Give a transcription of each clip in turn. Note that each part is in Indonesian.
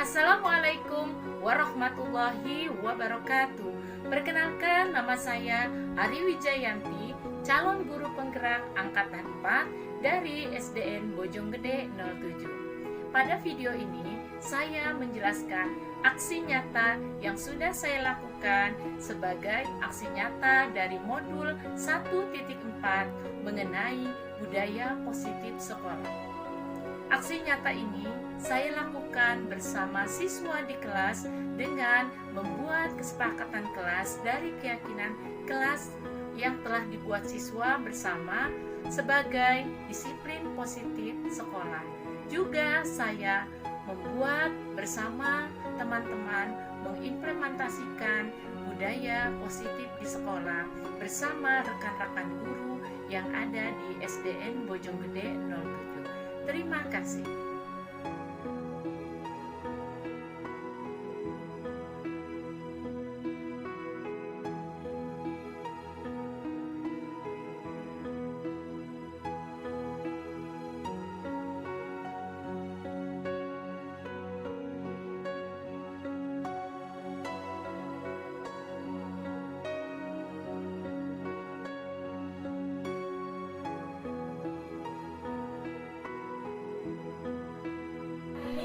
Assalamualaikum warahmatullahi wabarakatuh. Perkenalkan, nama saya Ari Wijayanti, calon guru penggerak angkatan 4 dari SDN Bojonggede 07. Pada video ini, saya menjelaskan aksi nyata yang sudah saya lakukan sebagai aksi nyata dari modul 1.4 mengenai budaya positif sekolah. Aksi nyata ini saya lakukan bersama siswa di kelas dengan membuat kesepakatan kelas dari keyakinan kelas yang telah dibuat siswa bersama sebagai disiplin positif sekolah. Juga saya membuat bersama teman-teman mengimplementasikan budaya positif di sekolah bersama rekan-rekan guru yang ada di SDN Bojonggede 07. Terima kasih.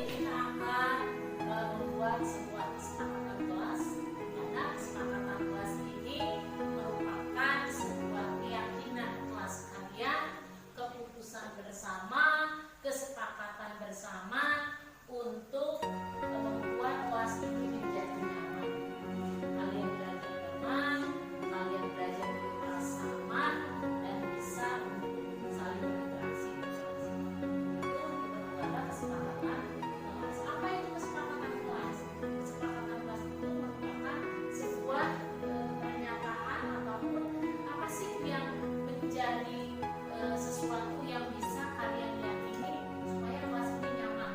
Kita akan membuat sebuah kesepakatan kelas, karena kesepakatan kelas ini merupakan sebuah keyakinan kelas kalian, keputusan bersama, kesepakatan bersama untuk membuat kelas ini menjadi nyaman. Kalian belajar teman, kalian belajar berinteraksi aman dan bisa saling berinteraksi bersama. Itu adalah kesepakatan. Apa itu kesepakatan kelas? Kesepakatan kelas itu merupakan sebuah pernyataan ataupun apa sih yang menjadi sesuatu yang bisa kalian yakini supaya kelas ini nyaman.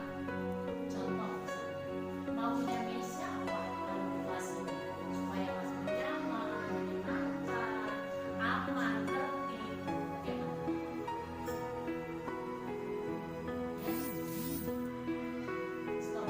Contoh misalnya, maunya Mesya apa dalam kelas ini? Supaya kelas ini nyaman, menyenangkan, aman, tertib. Bagaimana? Stop.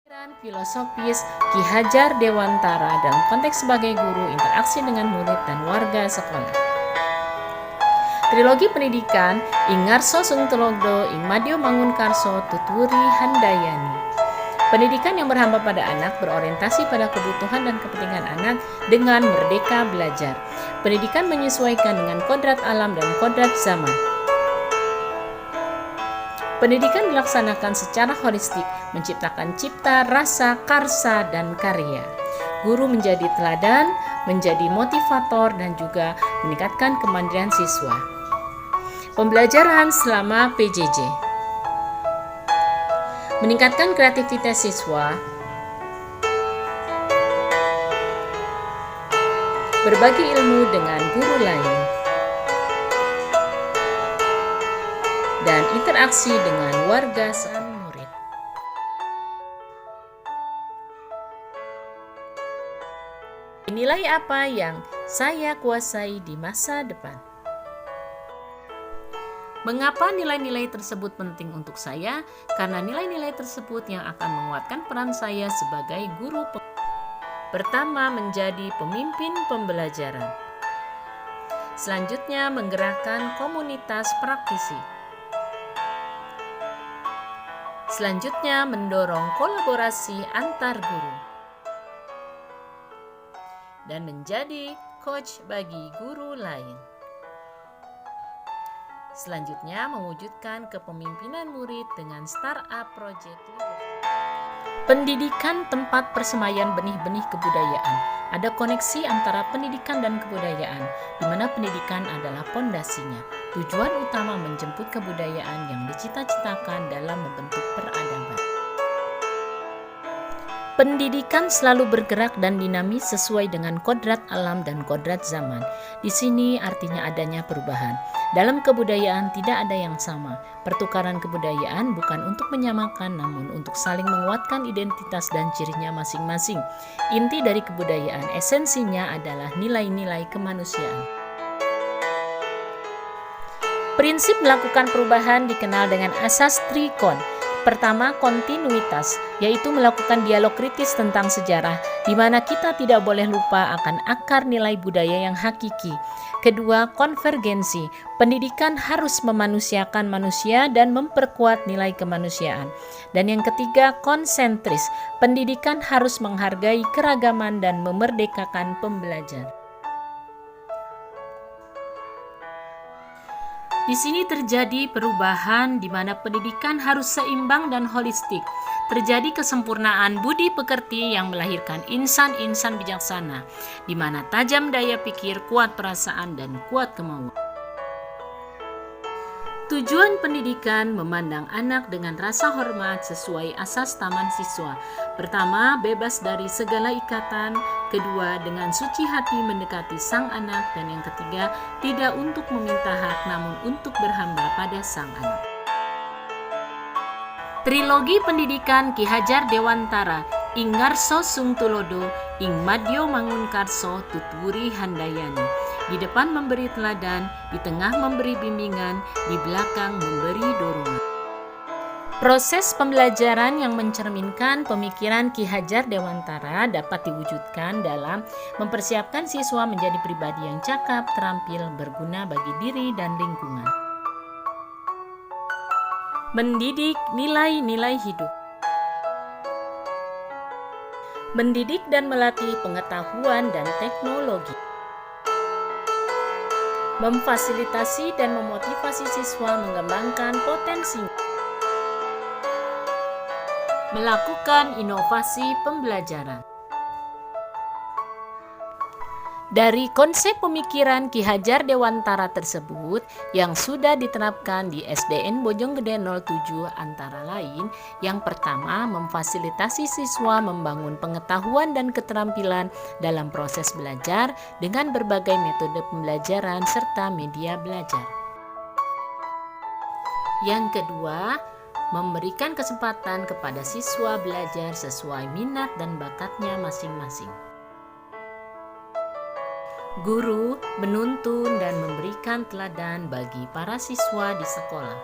Pemikiran filosofis Ki Hajar Dewantara dalam konteks sebagai guru, interaksi dengan murid dan warga sekolah. Trilogi pendidikan Ingarso Sungtulodo Ing Madyo Mangunkarso Tuturi Handayani. Pendidikan yang berhamba pada anak berorientasi pada kebutuhan dan kepentingan anak dengan merdeka belajar. Pendidikan menyesuaikan dengan kodrat alam dan kodrat zaman. Pendidikan dilaksanakan secara holistik, menciptakan cipta, rasa, karsa, dan karya. Guru menjadi teladan, menjadi motivator, dan juga meningkatkan kemandirian siswa. Pembelajaran selama PJJ meningkatkan kreativitas siswa, berbagi ilmu dengan guru lain, dan interaksi dengan warga dan murid. Nilai apa yang saya kuasai di masa depan? Mengapa nilai-nilai tersebut penting untuk saya? Karena nilai-nilai tersebut yang akan menguatkan peran saya sebagai guru. Pertama, menjadi pemimpin pembelajaran. Selanjutnya, menggerakkan komunitas praktisi. Selanjutnya, mendorong kolaborasi antar guru. Dan menjadi coach bagi guru lain. Selanjutnya, mewujudkan kepemimpinan murid dengan startup project. Pendidikan tempat persemaian benih-benih kebudayaan. Ada koneksi antara pendidikan dan kebudayaan, di mana pendidikan adalah pondasinya. Tujuan utama menjemput kebudayaan yang dicita-citakan dalam membentuk peradaban. Pendidikan selalu bergerak dan dinamis sesuai dengan kodrat alam dan kodrat zaman. Di sini artinya adanya perubahan. Dalam kebudayaan tidak ada yang sama. Pertukaran kebudayaan bukan untuk menyamakan, namun untuk saling menguatkan identitas dan cirinya masing-masing. Inti dari kebudayaan, esensinya adalah nilai-nilai kemanusiaan. Prinsip melakukan perubahan dikenal dengan asas trikon. Pertama, kontinuitas, yaitu melakukan dialog kritis tentang sejarah, di mana kita tidak boleh lupa akan akar nilai budaya yang hakiki. Kedua, konvergensi, pendidikan harus memanusiakan manusia dan memperkuat nilai kemanusiaan. Dan yang ketiga, konsentris, pendidikan harus menghargai keragaman dan memerdekakan pembelajar. Di sini terjadi perubahan di mana pendidikan harus seimbang dan holistik. Terjadi kesempurnaan budi pekerti yang melahirkan insan-insan bijaksana, di mana tajam daya pikir, kuat perasaan, dan kuat kemauan. Tujuan pendidikan memandang anak dengan rasa hormat sesuai asas taman siswa. Pertama, bebas dari segala ikatan. Kedua, dengan suci hati mendekati sang anak. Dan yang ketiga, tidak untuk meminta hak namun untuk berhamba pada sang anak. Trilogi pendidikan Ki Hajar Dewantara, Ingarso Sungtulodo, Ing Madyo Mangunkarso Tuturi Handayani. Di depan memberi teladan, di tengah memberi bimbingan, di belakang memberi dorongan. Proses pembelajaran yang mencerminkan pemikiran Ki Hajar Dewantara dapat diwujudkan dalam mempersiapkan siswa menjadi pribadi yang cakap, terampil, berguna bagi diri dan lingkungan. Mendidik nilai-nilai hidup. Mendidik dan melatih pengetahuan dan teknologi. Memfasilitasi dan memotivasi siswa mengembangkan potensinya. Melakukan inovasi pembelajaran. Dari konsep pemikiran Ki Hajar Dewantara tersebut yang sudah diterapkan di SDN Bojonggede 07 antara lain, yang pertama, memfasilitasi siswa membangun pengetahuan dan keterampilan dalam proses belajar dengan berbagai metode pembelajaran serta media belajar. Yang kedua, memberikan kesempatan kepada siswa belajar sesuai minat dan bakatnya masing-masing. Guru menuntun dan memberikan teladan bagi para siswa di sekolah.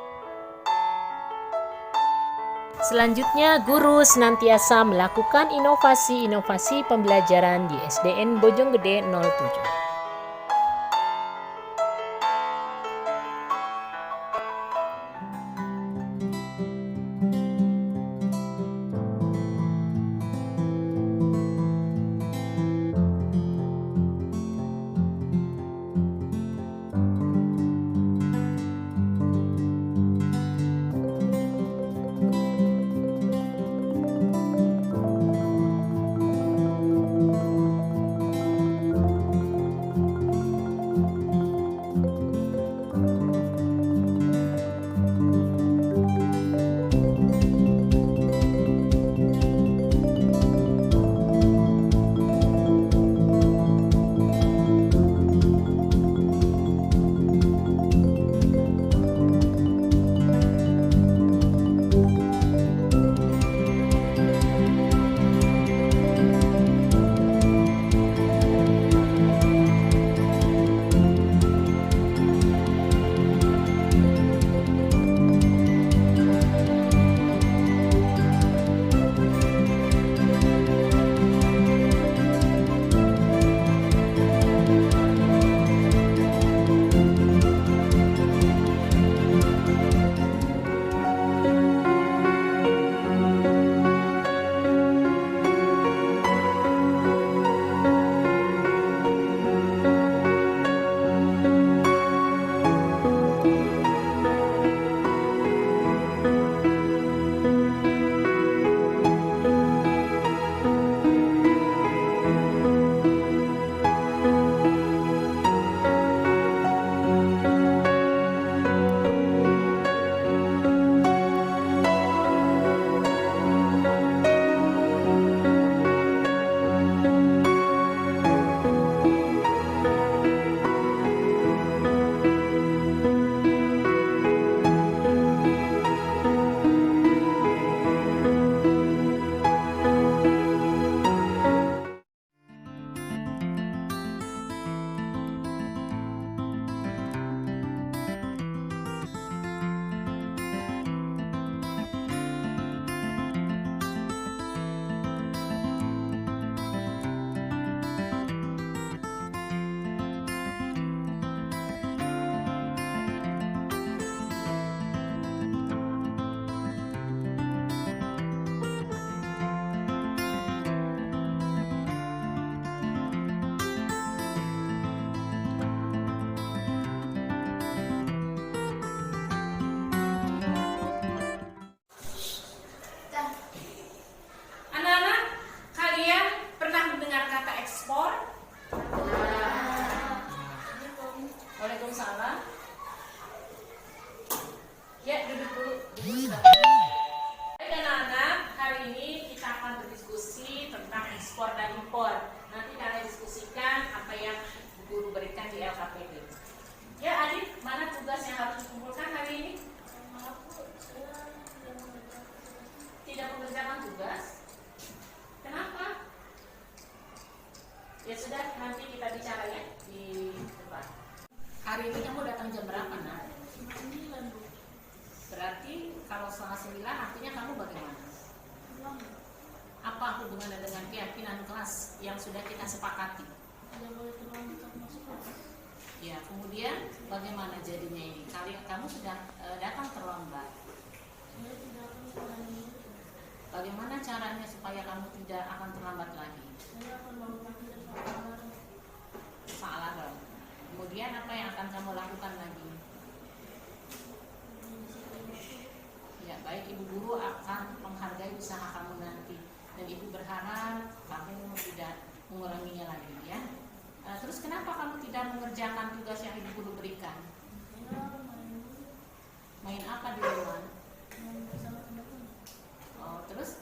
Selanjutnya, guru senantiasa melakukan inovasi-inovasi pembelajaran di SDN Bojonggede 07. yang salah. Ya, duduk dulu. Baik anak-anak, hari ini kita akan berdiskusi tentang ekspor dan impor. Nanti kalian diskusikan apa yang guru berikan di LKPD. Ya, Adit, mana tugas yang harus dikumpulkan hari ini? Tidak mengerjakan tugas? Kenapa? Ya sudah, nanti kita bicara ya di depan. Hari ini kamu datang jam berapa, nak? 9. Berarti kalau setengah 9 artinya kamu bagaimana? Apa hubungannya dengan keyakinan kelas yang sudah kita sepakati? Tidak boleh terlambat masuk kelas. Ya, kemudian bagaimana jadinya ini? Kamu sudah datang terlambat. Saya tidak akan mengulangi itu. Bagaimana caranya supaya kamu tidak akan terlambat lagi? Saya akan bangun pagi dan pakai alarm. Alarm. Kemudian apa yang akan kamu lakukan lagi? Ya, baik, ibu guru akan menghargai usaha kamu nanti dan ibu berharap kamu tidak mengulanginya lagi ya. Terus kenapa kamu tidak mengerjakan tugas yang ibu guru berikan? Saya main Main apa di rumah? bersama teman-teman. Oh, terus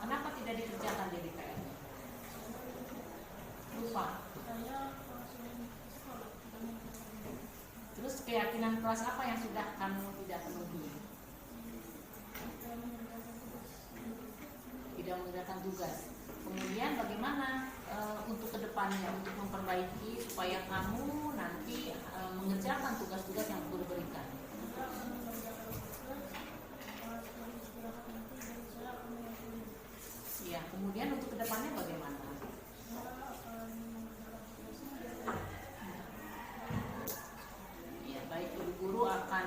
kenapa tidak dikerjakan jadi PR-nya? Lupa. Saya kelas lain sekolah tidak mengerjakan. Terus keyakinan kelas apa yang sudah kamu tidak penuhi? Saya mengerjakan tugas. Tidak mengerjakan tugas. Kemudian bagaimana untuk kedepannya untuk memperbaiki supaya kamu nanti mengerjakan tugas-tugas yang guru berikan? Saya akan mengerjakan tugas. Setelah istirahat nanti dan saya akan mengerjakan. Ya, kemudian untuk kedepannya bagaimana? Saya akan mengerjakan tugasnya. Ya, baik, ibu guru akan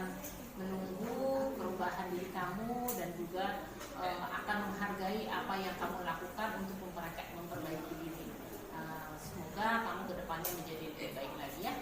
menunggu perubahan diri kamu dan juga akan menghargai apa yang kamu lakukan untuk memperbaiki diri. Semoga kamu kedepannya menjadi lebih baik lagi ya.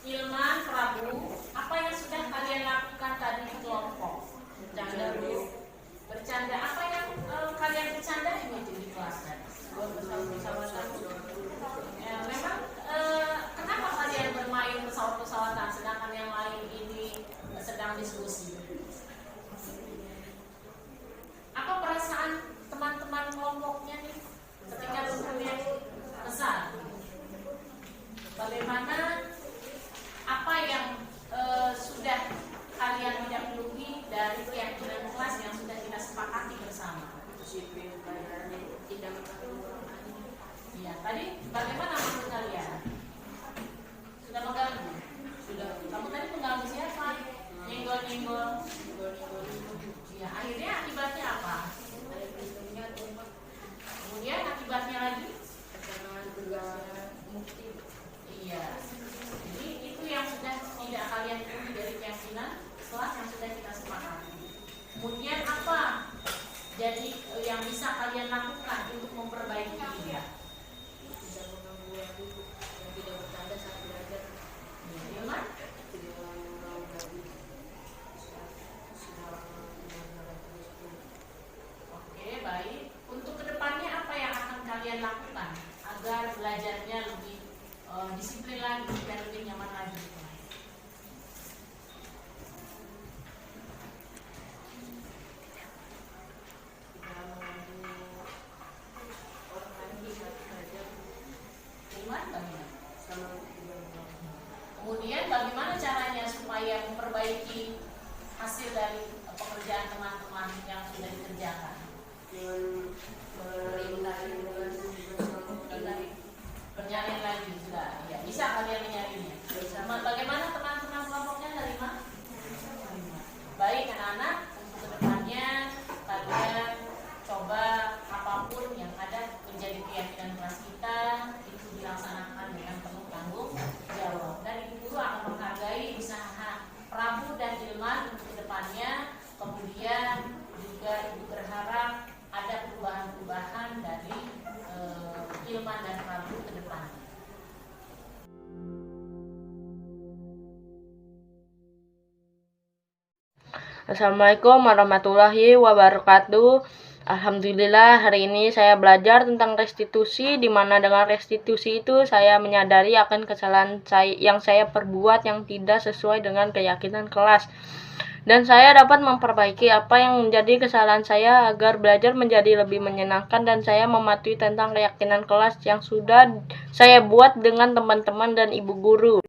Ilman, Prabu, apa yang sudah kalian lakukan tadi di kelompok? Bercanda, Bu. Bercanda, apa yang kalian bercanda di kelas tadi? Ya, memang kenapa kalian bermain pesawat-pesawatan sedangkan yang lain ini sedang diskusi? Apa perasaan teman-teman kelompoknya nih ketika kemudian besar? Bagaimana apa yang sudah kalian tidak penuhi dari keyakinan kelas yang sudah kita sepakati bersama? Disiplin, pelajaran yang tidak mengganggu. Iya, tadi bagaimana menurut kalian? Sudah mengganggu? Sudah. Kamu tadi mengganggu siapa? Nyenggol-nyenggol. Ya, akhirnya akibatnya apa? Kemudian akibatnya lagi? Iya. Jadi itu yang sudah tidak kalian penuhi dari keyakinan kelas yang sudah kita sepakati. Kemudian apa? Jadi yang bisa kalian lakukan untuk memperbaiki dia? Tidak mengganggu waktu dan tidak bercanda saat belajar. Gimana? Oke, baik. Untuk kedepannya apa yang akan kalian lakukan agar belajarnya lebih disiplin lagi dan lebih nyaman lagi? Kemudian bagaimana caranya supaya memperbaiki hasil dari pekerjaan teman-teman yang sudah dikerjakan? Bernyalin lagi juga. Ya, bisa kalian menyalinya. Bagaimana teman-teman kelompoknya nerima? Baik anak-anak, untuk kedepannya kalian coba apapun yang ada menjadi keyakinan kelas kita itu dilaksanakan dengan penuh tanggung Assalamualaikum warahmatullahi wabarakatuh. Alhamdulillah hari ini saya belajar tentang restitusi, di mana dengan restitusi itu saya menyadari akan kesalahan yang saya perbuat yang tidak sesuai dengan keyakinan kelas. Dan saya dapat memperbaiki apa yang menjadi kesalahan saya agar belajar menjadi lebih menyenangkan, dan saya mematuhi tentang keyakinan kelas yang sudah saya buat dengan teman-teman dan ibu guru.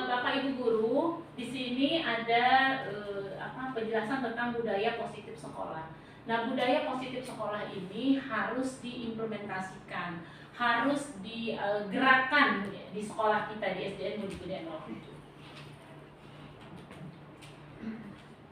Bapak Ibu guru, di sini ada penjelasan tentang budaya positif sekolah. Nah, budaya positif sekolah ini harus diimplementasikan, harus digerakkan di sekolah kita di SDN Budi Gede 07.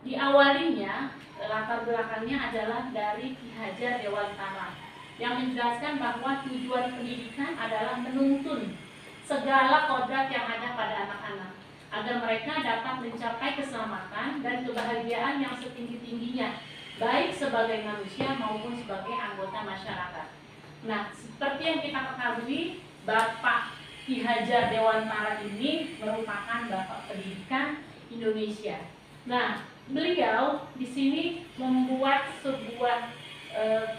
Diawalinya, latar belakangnya adalah dari Ki Hajar Dewantara yang menjelaskan bahwa tujuan pendidikan adalah menuntun segala kodrat yang ada pada anak-anak agar mereka dapat mencapai keselamatan dan kebahagiaan yang setinggi-tingginya, baik sebagai manusia maupun sebagai anggota masyarakat. Nah, seperti yang kita ketahui, Bapak Ki Hajar Dewantara ini merupakan Bapak Pendidikan Indonesia. Nah, beliau di sini membuat sebuah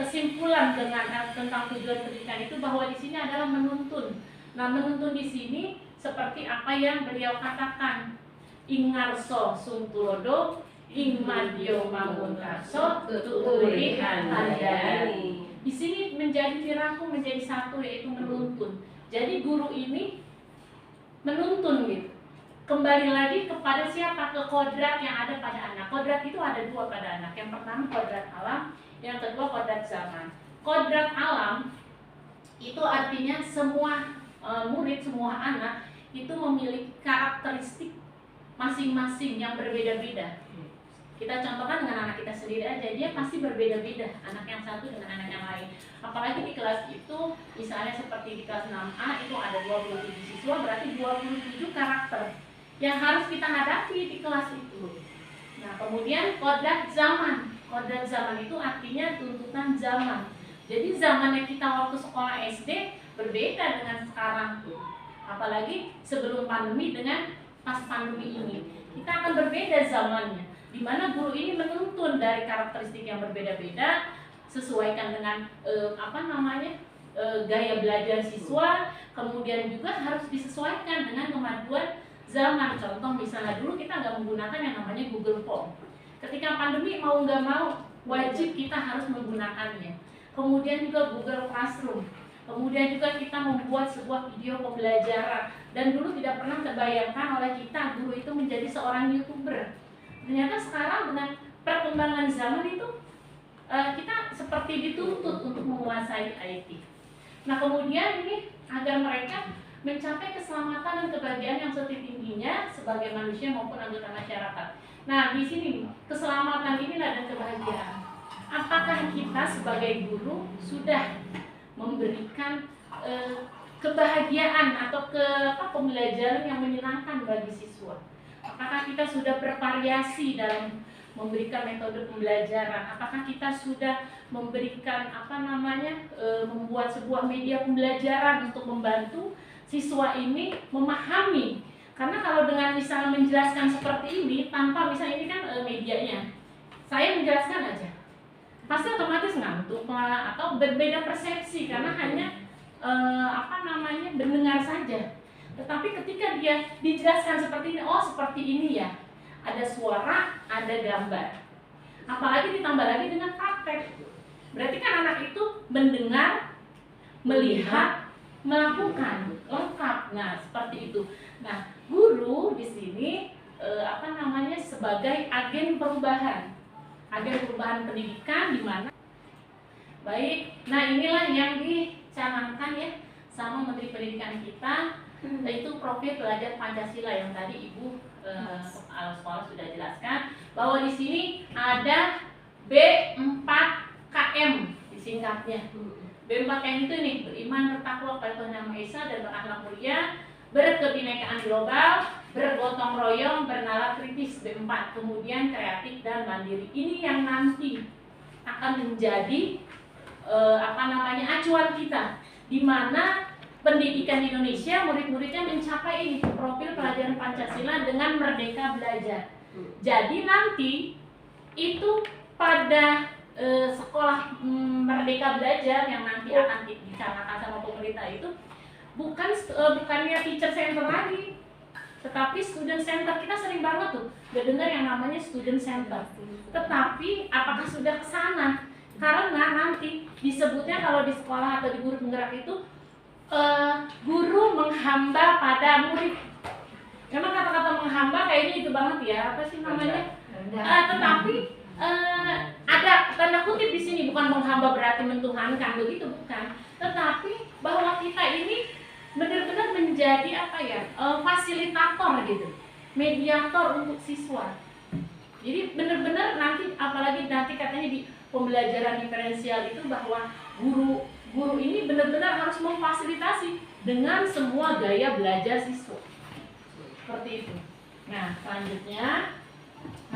kesimpulan tentang tujuan pendidikan itu, bahwa di sini adalah menuntun. Nah, menuntun di sini seperti apa yang beliau katakan, ingarso sungtulodo, ing madyo mangunkarso, tuturi handayani. Di sini menjadi dirangkum menjadi satu, yaitu menuntun. Jadi guru ini menuntun gitu. Kembali lagi kepada siapa? Ke kodrat yang ada pada anak. Kodrat itu ada dua pada anak. Yang pertama kodrat alam, yang kedua kodrat zaman. Kodrat alam itu artinya semua murid, semua anak itu memiliki karakteristik masing-masing yang berbeda-beda. Kita contohkan dengan anak kita sendiri aja, dia pasti berbeda-beda anak yang satu dengan anak yang lain. Apalagi di kelas itu, misalnya seperti di kelas 6A itu ada 27 siswa, berarti 27 karakter yang harus kita hadapi di kelas itu. Nah, kemudian kodrat zaman. Kodrat zaman itu artinya tuntutan zaman. Jadi zamannya kita waktu sekolah SD berbeda dengan sekarang tuh. Apalagi sebelum pandemi dengan pas pandemi ini. Kita akan berbeda zamannya, di mana guru ini menuntun dari karakteristik yang berbeda-beda, sesuaikan dengan gaya belajar siswa, kemudian juga harus disesuaikan dengan kemajuan zaman. Contoh misalnya dulu kita nggak menggunakan yang namanya Google Form. Ketika pandemi mau nggak mau wajib kita harus menggunakannya. Kemudian juga Google Classroom. Kemudian juga kita membuat sebuah video pembelajaran. Dan dulu tidak pernah terbayangkan oleh kita guru itu menjadi seorang YouTuber. Ternyata sekarang dengan perkembangan zaman itu kita seperti dituntut untuk menguasai IT. Nah, kemudian ini agar mereka mencapai keselamatan dan kebahagiaan yang setinggi-tingginya sebagai manusia maupun anggota masyarakat. Nah, di sini keselamatan inilah dan kebahagiaan. Apakah kita sebagai guru sudah memberikan kebahagiaan atau pembelajaran yang menyenangkan bagi siswa? Apakah kita sudah bervariasi dalam memberikan metode pembelajaran? Apakah kita sudah memberikan membuat sebuah media pembelajaran untuk membantu siswa ini memahami? Karena kalau dengan misalnya menjelaskan seperti ini tanpa misalnya ini kan medianya, saya menjelaskan aja. pasti otomatis ngantuk lah atau berbeda persepsi karena hanya mendengar saja. Tetapi ketika dia dijelaskan seperti ini, oh seperti ini ya, ada suara, ada gambar, apalagi ditambah lagi dengan praktek, berarti kan anak itu mendengar, melihat, melakukan lengkap. Nah seperti itu. Nah guru di sini sebagai agen perubahan pendidikan di mana. Baik, nah inilah yang dicanangkan ya sama Menteri Pendidikan kita, yaitu profil pelajar Pancasila yang tadi Ibu sekolah sudah jelaskan bahwa di sini ada B4KM disingkatnya. B4KM itu nih, beriman, bertakwa kepada Tuhan Yang Maha Esa dan berakhlak mulia, berkebinekaan global, bergotong royong, bernalar kritis. B4, kemudian kreatif dan mandiri. Ini yang nanti akan menjadi acuan kita, di mana pendidikan di Indonesia murid-muridnya mencapai ini profil pelajaran Pancasila dengan merdeka belajar. Jadi nanti itu pada sekolah merdeka belajar yang nanti akan dicanangkan sama pemerintah itu bukannya teacher center lagi, tetapi student center. Kita sering banget tuh udah dengar yang namanya student center. Tetapi apakah sudah ke sana? Karena nanti disebutnya kalau di sekolah atau di guru penggerak itu guru menghamba pada murid. Memang kata-kata menghamba kayaknya itu banget ya, apa sih namanya? Tetapi ada tanda kutip di sini, bukan menghamba berarti mentuhankan, begitu bukan. Tetapi bahwa kita ini benar-benar menjadi fasilitator gitu, mediator untuk siswa. Jadi benar-benar nanti, apalagi nanti katanya di pembelajaran diferensial itu bahwa guru ini benar-benar harus memfasilitasi dengan semua gaya belajar siswa. Seperti itu. Nah, selanjutnya,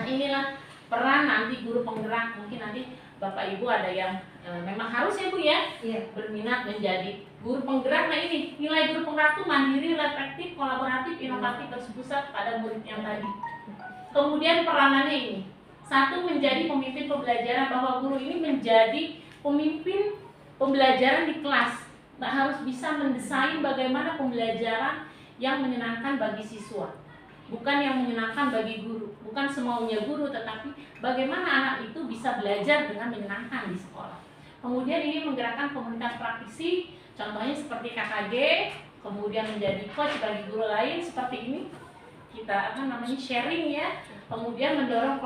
inilah peran nanti guru penggerak. Mungkin nanti Bapak Ibu ada yang memang harus ya Bu ya, berminat menjadi guru penggerak. Nah ini, nilai guru penggerak itu mandiri, reflektif, kolaboratif, inovatif, berpusat pada murid yang tadi. Kemudian peranannya ini, satu, menjadi pemimpin pembelajaran, bahwa guru ini menjadi pemimpin pembelajaran di kelas. Nah, harus bisa mendesain bagaimana pembelajaran yang menyenangkan bagi siswa, bukan yang menyenangkan bagi guru, bukan semaunya guru, tetapi bagaimana anak itu bisa belajar dengan menyenangkan di sekolah. Kemudian ini menggerakkan komunitas praktisi, contohnya seperti KKG, kemudian menjadi coach bagi guru lain seperti ini. Kita sharing ya, kemudian mendorong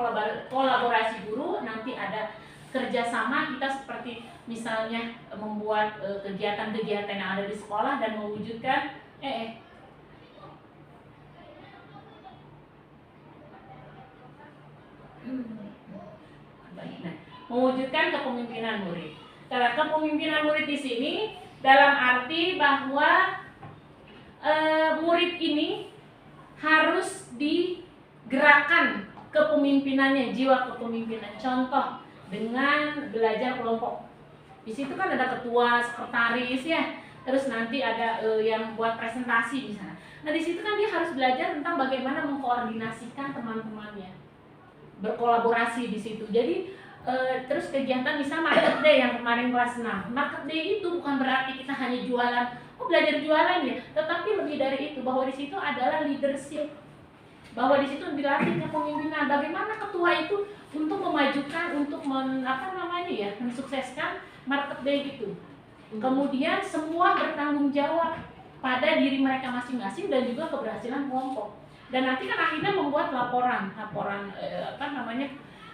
kolaborasi guru. Nanti ada kerjasama kita, seperti misalnya membuat kegiatan-kegiatan yang ada di sekolah dan mewujudkan mewujudkan kepemimpinan murid. Karena kepemimpinan murid di sini dalam arti bahwa murid ini harus digerakkan kepemimpinannya, jiwa kepemimpinan. Contoh dengan belajar kelompok. Di situ kan ada ketua, sekretaris ya. Terus nanti ada yang buat presentasi misalnya. Nah di situ kan dia harus belajar tentang bagaimana mengkoordinasikan teman-temannya, berkolaborasi di situ. Jadi terus kegiatan misalnya market day yang kemarin kelas 6. Market day itu bukan berarti kita hanya jualan, belajar jualan ya, tetapi lebih dari itu, bahwa di situ adalah leadership, bahwa di situ dilatih kepemimpinan. Bagaimana ketua itu untuk memajukan, untuk mensukseskan market day itu. Kemudian semua bertanggung jawab pada diri mereka masing-masing dan juga keberhasilan kelompok. Dan nanti kan akhirnya membuat laporan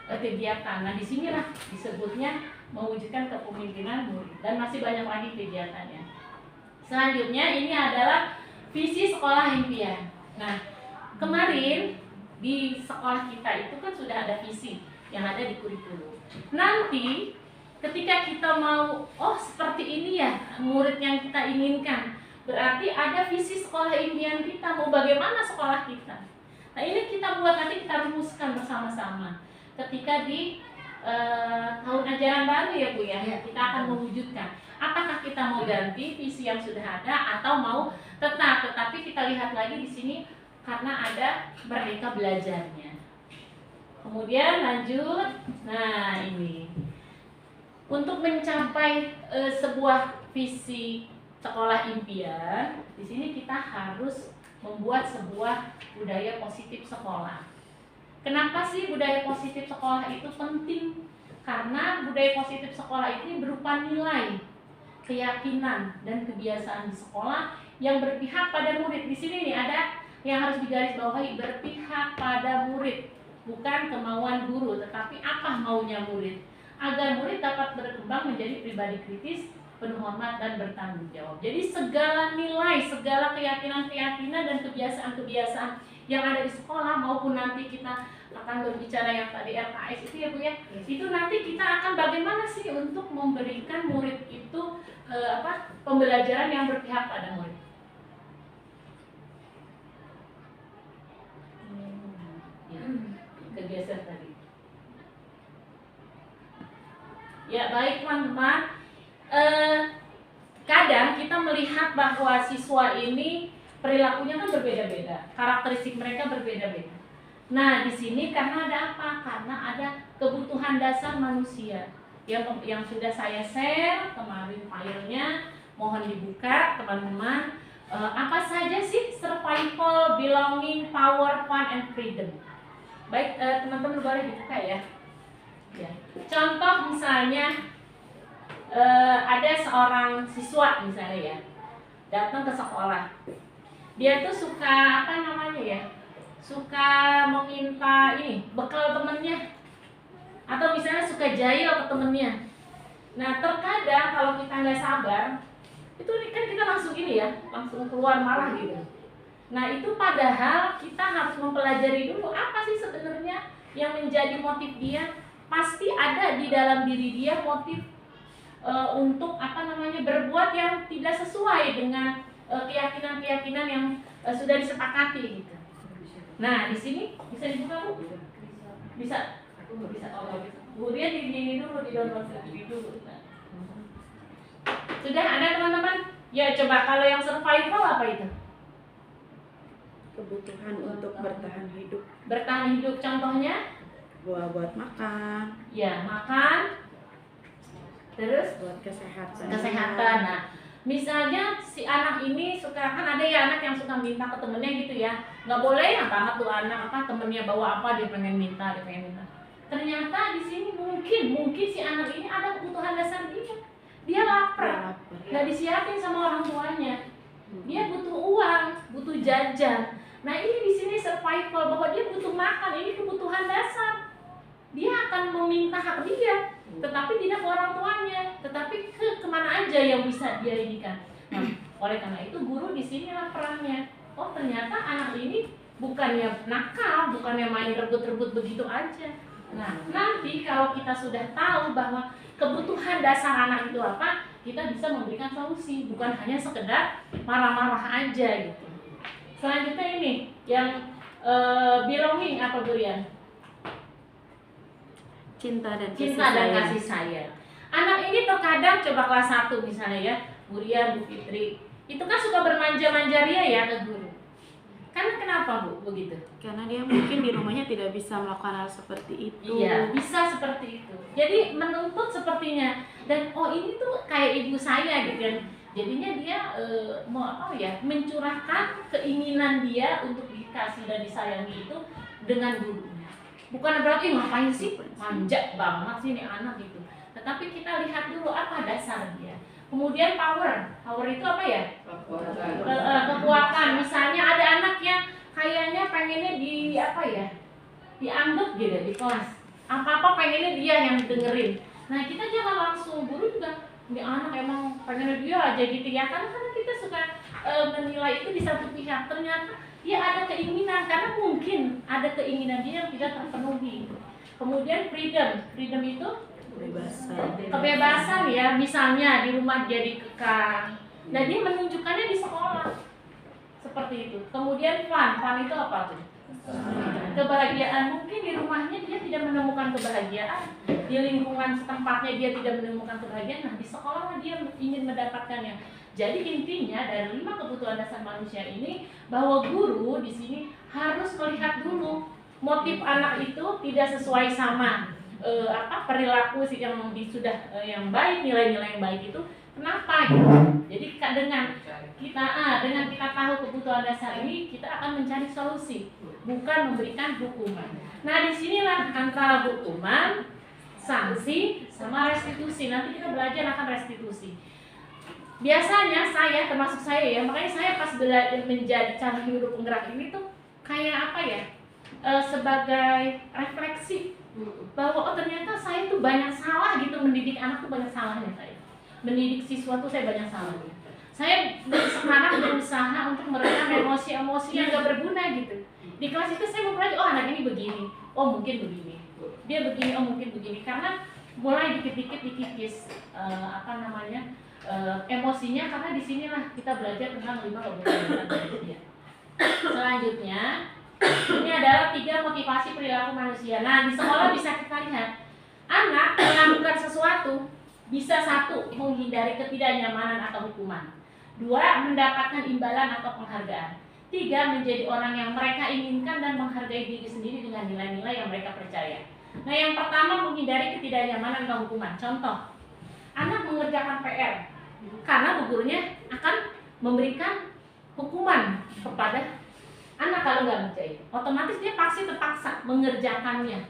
kegiatan. Nah disinilah disebutnya mewujudkan kepemimpinan murid, dan masih banyak lagi kegiatannya. Selanjutnya ini adalah visi sekolah impian. Nah kemarin di sekolah kita itu kan sudah ada visi yang ada di kurikulum. Nanti ketika kita mau, seperti ini ya murid yang kita inginkan, berarti ada visi sekolah impian kita, mau bagaimana sekolah kita. Nah ini kita buat, nanti kita rumuskan bersama-sama ketika di tahun ajaran baru ya Bu ya. Kita akan mewujudkan apakah kita mau ganti visi yang sudah ada atau mau tetap. Tetapi kita lihat lagi di sini karena ada merdeka belajarnya. Kemudian lanjut, nah ini Untuk mencapai sebuah visi sekolah impian, di sini kita harus membuat sebuah budaya positif sekolah. Kenapa sih budaya positif sekolah itu penting? Karena budaya positif sekolah ini berupa nilai, keyakinan, dan kebiasaan di sekolah yang berpihak pada murid. Di sini nih ada yang harus digarisbawahi, berpihak pada murid, bukan kemauan guru, tetapi apa maunya murid, agar murid dapat berkembang menjadi pribadi kritis, penuh hormat, dan bertanggung jawab. Jadi segala nilai, segala keyakinan-keyakinan dan kebiasaan-kebiasaan yang ada di sekolah maupun nanti kita akan berbicara yang tadi LKS itu ya Bu ya, itu nanti kita akan bagaimana sih untuk memberikan murid itu pembelajaran yang berpihak pada murid. Ya, kebiasaan tadi. Ya baik teman-teman, kadang kita melihat bahwa siswa ini perilakunya kan berbeda-beda, karakteristik mereka berbeda-beda. Nah di sini karena ada apa? Karena ada kebutuhan dasar manusia yang sudah saya share kemarin filenya, mohon dibuka teman-teman. Apa saja sih survival, belonging, power, fun, and freedom? Baik teman-teman boleh dibuka ya. Ya. Contoh misalnya ada seorang siswa misalnya ya datang ke sekolah, dia tuh suka suka meminta ini bekal temennya, atau misalnya suka jahil ke temennya. Nah terkadang kalau kita nggak sabar itu kan kita langsung ini ya, langsung keluar marah gitu. Nah itu padahal kita harus mempelajari dulu apa sih sebenarnya yang menjadi motif dia. Pasti ada di dalam diri dia motif untuk berbuat yang tidak sesuai dengan keyakinan-keyakinan yang sudah disepakati gitu. Nah di sini bisa dibuka Bu? Bisa. Kemudian ini dulu di download sendiri dulu. Nah. Sudah ada teman-teman? Ya coba kalau yang survival apa itu? Kebutuhan untuk bertahan hidup. Bertahan hidup contohnya? Buat makan. Ya makan. Terus Buat kesehatan. Kesehatan. Nah, misalnya si anak ini suka, kan ada ya anak yang suka minta ke temennya gitu ya, nggak boleh ya banget tuh anak temennya bawa apa dia pengen minta. Ternyata di sini mungkin si anak ini ada kebutuhan dasar dia lapar, nggak disiapin sama orang tuanya, dia butuh uang, butuh jajan. Nah ini di sini survival bahwa dia butuh makan, ini kebutuhan dasar. Dia akan meminta hak dia, tetapi tidak ke orang tuanya, tetapi kemana aja yang bisa dia inikan. Nah, oleh karena itu guru di sinilah perannya. Oh ternyata anak ini bukannya nakal, bukannya main rebut-rebut begitu aja. Nah nanti kalau kita sudah tahu bahwa kebutuhan dasar anak itu apa, kita bisa memberikan solusi, bukan hanya sekedar marah-marah aja gitu. Selanjutnya ini yang belonging apa Burian? Cinta dan kasih sayang. Anak ini terkadang coba kelas 1 misalnya ya, Burian, Bu Fitri, itu kan suka bermanja-manja ria ya ke guru. Karena kenapa Bu begitu? Karena dia mungkin di rumahnya tidak bisa melakukan hal seperti itu. Iya, bisa seperti itu. Jadi menuntut sepertinya, dan oh ini tuh kayak ibu saya gitu kan. Jadinya dia mencurahkan keinginan dia untuk dikasih dan disayangi itu dengan gurunya. Bukan berarti ngapain sih manja banget sih ini anak gitu. Tetapi kita lihat dulu apa dasar dia. Kemudian power itu apa ya? Kekuatan. Misalnya ada anak yang kayaknya pengennya dianggap gitu di kelas. Apa pengennya dia yang dengerin. Nah kita jangan langsung, guru juga ini anak emang pengennya dia aja gitu ya. Karena kita suka menilai itu di satu pihak. Ternyata dia ada keinginan, karena mungkin ada keinginan dia yang tidak terpenuhi. Kemudian freedom itu kebebasan ya, misalnya di rumah jadi kekang. Nah dia menunjukkannya di sekolah seperti itu. Kemudian fun itu apa tuh? Kebahagiaan. Mungkin di rumahnya dia tidak menemukan kebahagiaan, di lingkungan setempatnya dia tidak menemukan kebahagiaan. Nah di sekolah dia ingin mendapatkannya. Jadi intinya dari 5 kebutuhan dasar manusia ini, bahwa guru di sini harus melihat dulu motif anak itu tidak sesuai sama. perilaku yang baik, nilai-nilai yang baik itu kenapa gitu. Jadi dengan kita tahu kebutuhan dasar ini, kita akan mencari solusi, bukan memberikan hukuman. Nah, disinilah antara hukuman, sanksi, sama restitusi. Nanti kita belajar akan restitusi. Biasanya termasuk saya ya, makanya saya pas belajar menjadi cara hidup penggerak ini tuh kayak apa ya, sebagai refleksi bahwa ternyata saya tuh banyak salah gitu, mendidik anak tuh banyak salahnya saya. Mendidik siswa tuh saya banyak salahnya. Saya sekarang berusaha untuk meredam emosi-emosi yang gak berguna gitu. Di kelas itu saya mempelajari, oh anak ini begini, oh mungkin begini, dia begini, oh mungkin begini, karena mulai dikit-dikit dikikis emosinya, karena disinilah kita belajar tentang 5 kebutuhan manusia. Selanjutnya, ini adalah 3 motivasi perilaku manusia. Nah, di sekolah bisa kita lihat, anak melakukan sesuatu bisa 1, menghindari ketidaknyamanan atau hukuman. 2, mendapatkan imbalan atau penghargaan. 3, menjadi orang yang mereka inginkan dan menghargai diri sendiri dengan nilai-nilai yang mereka percaya. Nah, yang pertama, menghindari ketidaknyamanan atau hukuman. Contoh, anak mengerjakan PR karena bu gurunya akan memberikan hukuman kepada anak kalau nggak ngerjain. Otomatis dia pasti terpaksa mengerjakannya.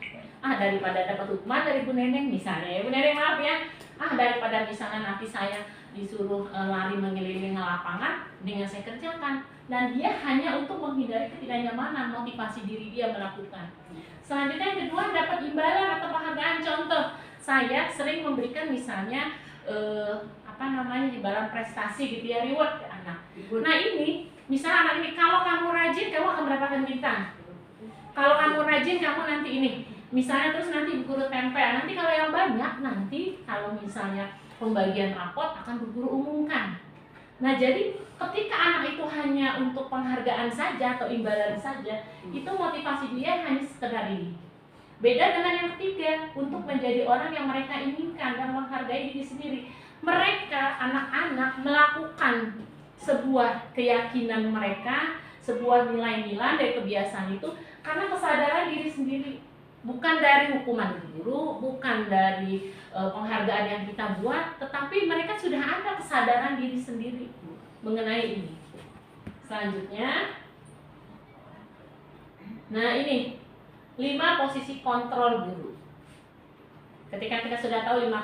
Daripada dapat hukuman dari Bu Neneng misalnya, ya Bu Neneng maaf ya. Daripada misalnya nanti saya disuruh lari mengelilingi lapangan, dengan saya kerjakan. Dan dia hanya untuk menghindari ketidaknyamanan, motivasi diri dia melakukan. Selanjutnya yang kedua, dapat imbalan atau penghargaan. Contoh, saya sering memberikan misalnya imbalan prestasi gitu ya, reward ke anak. Nah ini, misalnya anak ini, kalau kamu rajin kamu akan mendapatkan bintang. Kalau kamu rajin kamu nanti ini. Misalnya terus nanti guru tempel. Nanti kalau yang banyak, nanti kalau misalnya pembagian rapot akan guru umumkan. Nah jadi ketika anak itu hanya untuk penghargaan saja atau imbalan saja, itu motivasi dia hanya sekedar ini. Beda dengan yang ketiga, untuk menjadi orang yang mereka inginkan dan menghargai diri sendiri. Mereka, anak-anak, melakukan sebuah keyakinan mereka, sebuah nilai-nilai dari kebiasaan itu karena kesadaran diri sendiri, bukan dari hukuman guru, bukan dari penghargaan yang kita buat, tetapi mereka sudah ada kesadaran diri sendiri mengenai ini. Selanjutnya, nah ini 5 posisi kontrol guru. Ketika kita sudah tahu 5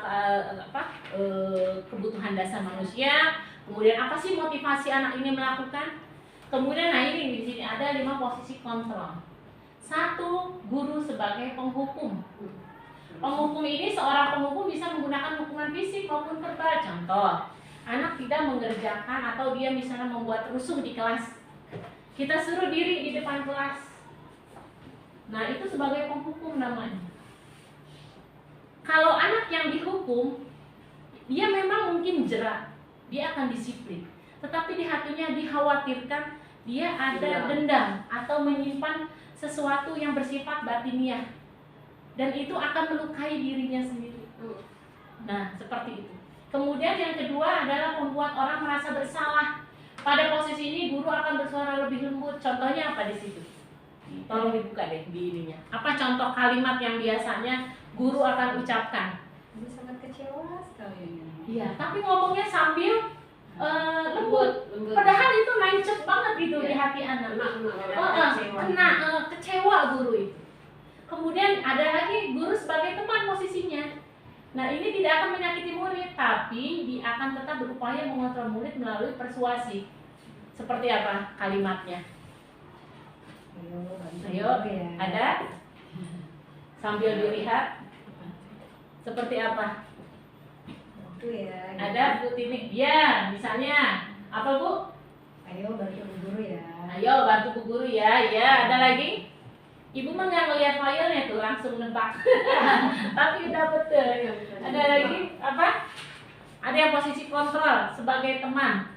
kebutuhan dasar manusia, kemudian apa sih motivasi anak ini melakukan? Kemudian nah ini di sini ada 5 posisi kontrol. 1, guru sebagai penghukum. Penghukum ini, seorang penghukum bisa menggunakan hukuman fisik maupun verbal. Contoh, anak tidak mengerjakan atau dia misalnya membuat rusuh di kelas, kita suruh diri di depan kelas. Nah itu sebagai penghukum namanya. Kalau anak yang dihukum, dia memang mungkin jerak, dia akan disiplin, tetapi di hatinya dikhawatirkan dia ada dendam atau menyimpan sesuatu yang bersifat batiniah, dan itu akan melukai dirinya sendiri. Nah seperti itu. Kemudian yang kedua adalah membuat orang merasa bersalah. Pada posisi ini guru akan bersuara lebih lembut. Contohnya apa di situ? Tolong dibuka deh di ininya. Apa contoh kalimat yang biasanya guru akan ucapkan? Ibu sangat kecewa sekali. Iya, tapi ngomongnya sambil lembut. Padahal itu nancep banget gitu di hati anak. Kecewa guru itu. Kemudian ada lagi guru sebagai teman posisinya. Nah ini tidak akan menyakiti murid, tapi dia akan tetap berupaya mengontrol murid melalui persuasi. Seperti apa kalimatnya? Ayo, ada? Sambil dilihat. Seperti apa? Ada Bu Tini? Ya, misalnya apa Bu? Ayo bantu Bu Guru ya. Ayo bantu Bu Guru ya. Ya, ada lagi? Ibu mah nggak ngeliat filenya tuh, langsung nebak. Tapi udah betul. Ada lagi apa? Ada yang posisi kontrol sebagai teman.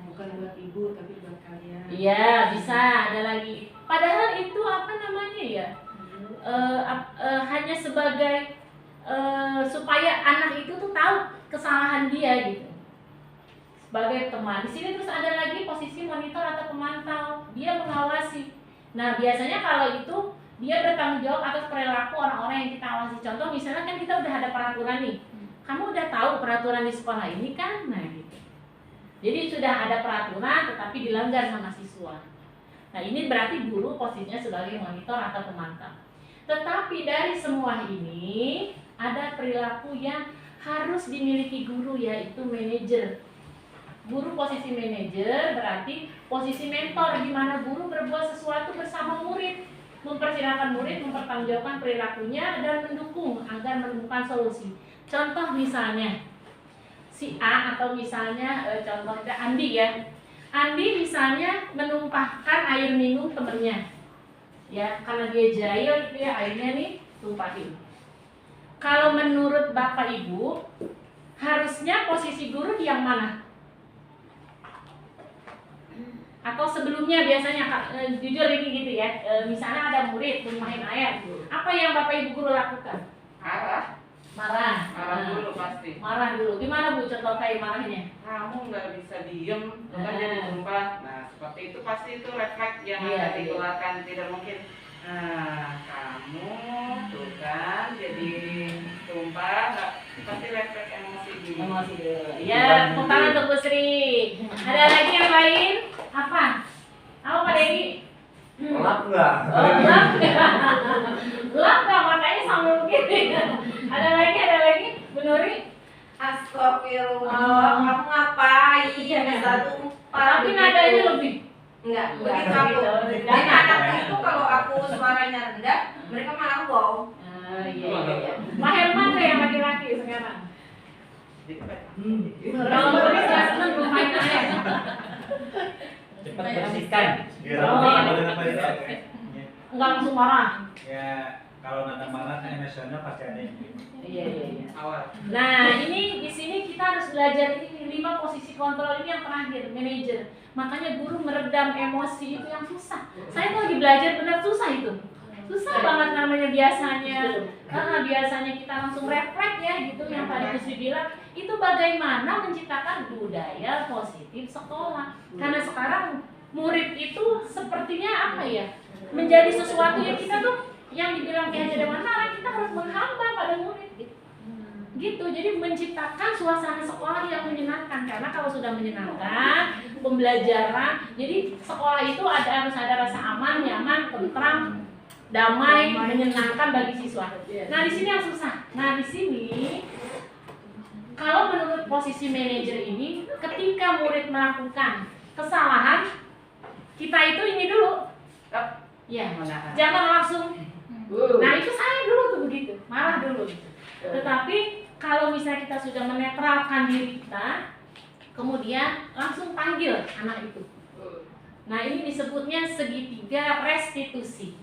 Bukan buat ibu tapi buat kalian. Iya, bisa. Ada lagi. Padahal itu apa namanya ya? Hanya sebagai supaya anak itu tuh tahu kesalahan dia gitu. Sebagai teman. Di sini terus ada lagi posisi monitor atau pemantau. Dia mengawasi. Nah biasanya kalau itu dia bertanggung jawab atas perilaku orang-orang yang kita awasi. Contoh misalnya kan kita udah ada peraturan nih, kamu udah tahu peraturan di sekolah ini kan, nah gitu. Jadi sudah ada peraturan tetapi dilanggar sama siswa. Nah ini berarti guru posisinya sebagai monitor atau pemantau. Tetapi dari semua ini ada perilaku yang harus dimiliki guru, yaitu manajer. Guru posisi manajer berarti posisi mentor, di mana guru berbuat sesuatu bersama murid, mempersilahkan murid mempertanggungjawabkan perilakunya dan mendukung agar menemukan solusi. Contoh misalnya si A atau misalnya contohnya Andi ya. Andi misalnya menumpahkan air minum temennya. Ya, karena dia jahil gitu ya, airnya nih tumpahin. Kalau menurut Bapak Ibu, harusnya posisi guru yang mana? Atau sebelumnya biasanya jujur ini gitu ya, misalnya ada murid tumpahin air, apa yang Bapak Ibu guru lakukan? Marah dulu pasti. Marah dulu. Gimana Bu contoh kayak marahnya? Kamu nggak bisa diem, bukan jadi tumpah. Nah seperti itu pasti itu refleks yang akan dikeluarkan, tidak mungkin. Nah kamu tuh kan jadi tumpah, nggak pasti refleks emosi dulu. Emosi dulu. Ya, tepuk tangan untuk Bu Sri. Ada lagi yang lain? Apa Pak Dedi? Lap nggak? Oh, lap nggak, makanya sambil begini. Ada lagi, Bu Nuri? Astagfirullah, kamu ngapain? Bisa tumpah. Tapi nadanya lebih. Enggak, begitu aku. Dan anakku itu kalau aku suaranya rendah, mereka malah wow. Iya. Pak Herman kayak yang laki-laki sekarang. Kalau Nuri nggak seneng belum main air. Cepat bersihkan. Enggak langsung marah. Ya, kalau nada marah kan emosional pasti ada yang gitu. Iya. Awal. Nah, ini di sini kita harus belajar ini 5 posisi kontrol ini yang terakhir, manajer. Makanya guru meredam emosi itu yang susah. Saya tuh lagi belajar benar susah itu. Susah banget namanya biasanya. Biasanya kita langsung refleks ya gitu yang tadi Kusri bilang, itu bagaimana menciptakan budaya positif sekolah. Karena sekarang murid itu sepertinya apa ya? Menjadi sesuatu yang kita tuh yang dibilang Ki Haji Dewantara, kita harus menghamba pada murid gitu. Jadi menciptakan suasana sekolah yang menyenangkan, karena kalau sudah menyenangkan pembelajaran, jadi sekolah itu harus ada rasa aman, nyaman, tentram, damai, menyenangkan bagi siswa. Nah di sini yang susah. Nah di sini kalau menurut posisi manajer ini, ketika murid melakukan kesalahan, kita itu ini dulu ya, jangan langsung. Nah itu saya dulu tuh begitu, marah dulu gitu. Tetapi kalau misalnya kita sudah menetralkan diri kita, kemudian langsung panggil anak itu. Nah ini disebutnya segitiga restitusi.